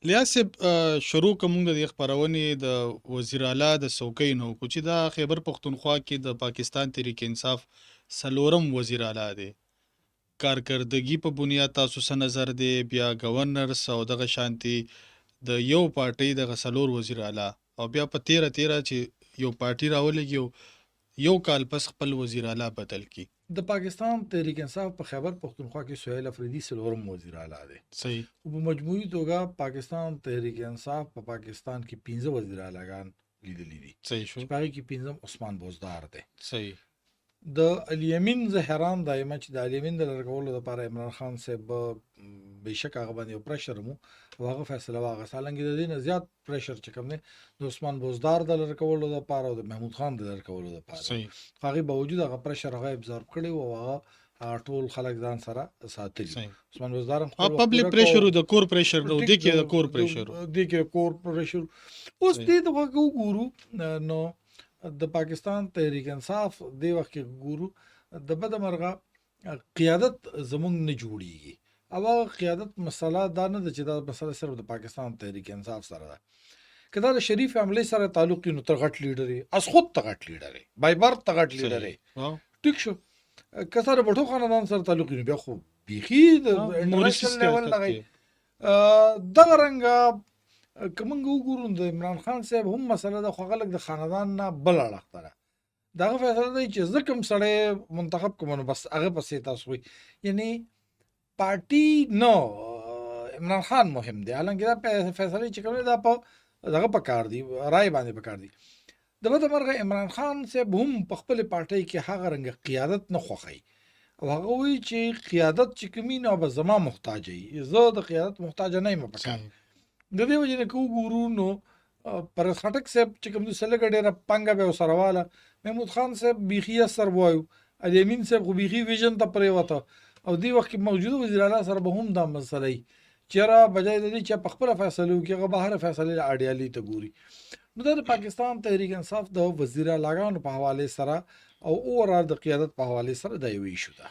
لیاس صاحب شروع کوم د دې خبرونې د وزیر اعلی د څوکۍ نه وکړو چې دا خیبر پښتونخوا کې د پاکستان تحریک انصاف څلورم وزیر اعلی دی. کارکردګي په بنیاد تاسو څه نظر دی؟ بیا گورنرس او دغه شانتي د یو پارټۍ دغه څلور وزیر اعلی او بیا په تیره چې یو پارټي راولګي یو کال پس خپل وزیر اعلی بدل کی. د پاکستان تحریک انصاف په خیبر پښتونخوا کې سهیل افریدي څلورم وزیر اعلی دی. صحیح. خو په مجموعي توګه پاکستان تحریک انصاف په پاکستان کې 15 وزیر اعلیګان لیدلي دي. صحیح شو. چې په هغې کې 15 عثمان بوزدار دی. صحیح. د الیمین زه حیران دا یم چې د الیمین د لرې کولو دپاره عمران خان صاحب بېشکه هغه باندې یو پریشر مو او هغه فیصله واخیسته. حالانکې د دې نه زیات پریشر چې کوم دی د عثمان بوزدار د لرې کولو دپاره او د محمود خان د لرې کولو دپاره. صحیح. خو هغې باوجود هغه پریشر هغه ابزارب کړی و او هغه ټول خلک ځان سره ساتلي. عثمان بوزدار هم پبلک پریشر د کور پریشر نو دې کې د کور پریشر دې کې کور پریشر. اوس دې د وګو ګورو نو د پاکستان تحریک انصاف دی وخت کې ګورو د بد مرغه قیادت زمونږ نه جوړیږي او هغه قیادت مسله دا نه ده چې دا مسله صرف د پاکستان تحریک انصاف سره ده. که دا د شریف فیملی سره تعلق نو ته غټ لیډر یې، از خود ته غټ لیډر یې، بای برت ته غټ لیډر یې، ټیک شو. که سره بټو خاندان سره تعلق نو بیا خو بیخي د انټرنیشنل لیول دغه دغه رنګه که موږ وګورو د عمران خان صاحب هم مسله ده خو هغه لږ د خاندان نه بل اړخ ته ده. د هغه فیصله دی چې زه کوم سړی منتخب کوم نو بس هغه پسې تاسو وایي، یعنی پارټي نه عمران خان مهم دی. حالانکې دا فیصلې چې کوم دا په دغه په کار دي، رای باندې په کار دي. د بده مرغه عمران خان صاحب هم په خپلې پارټۍ کې هغه رنګه قیادت نه خوښوي او هغه وایي چې قیادت چې کوم نو به زما محتاج وي، زه د قیادت محتاج نه یم په کار. د دې وجې نه که وګورو نو پرس خټک صاحب چې کوم د سلګه ډېره پنګه به ورسره واله، محمود خان صاحب بیخي اثر وایو، الیمین صاحب خو بیخي ویژن ته پرېوته او دې وخت کې موجوده وزیر اعلی سره به هم دا مسله وي چېرې بجای د دې چې په خپله فیصله وکړي هغه بهر فیصلې اډیالي ته ګوري. نو دا د پاکستان تحریک انصاف د وزیر اعلیګانو په حوالې سره او اورال د قیادت په حوالې سره دا یو ایشو ده.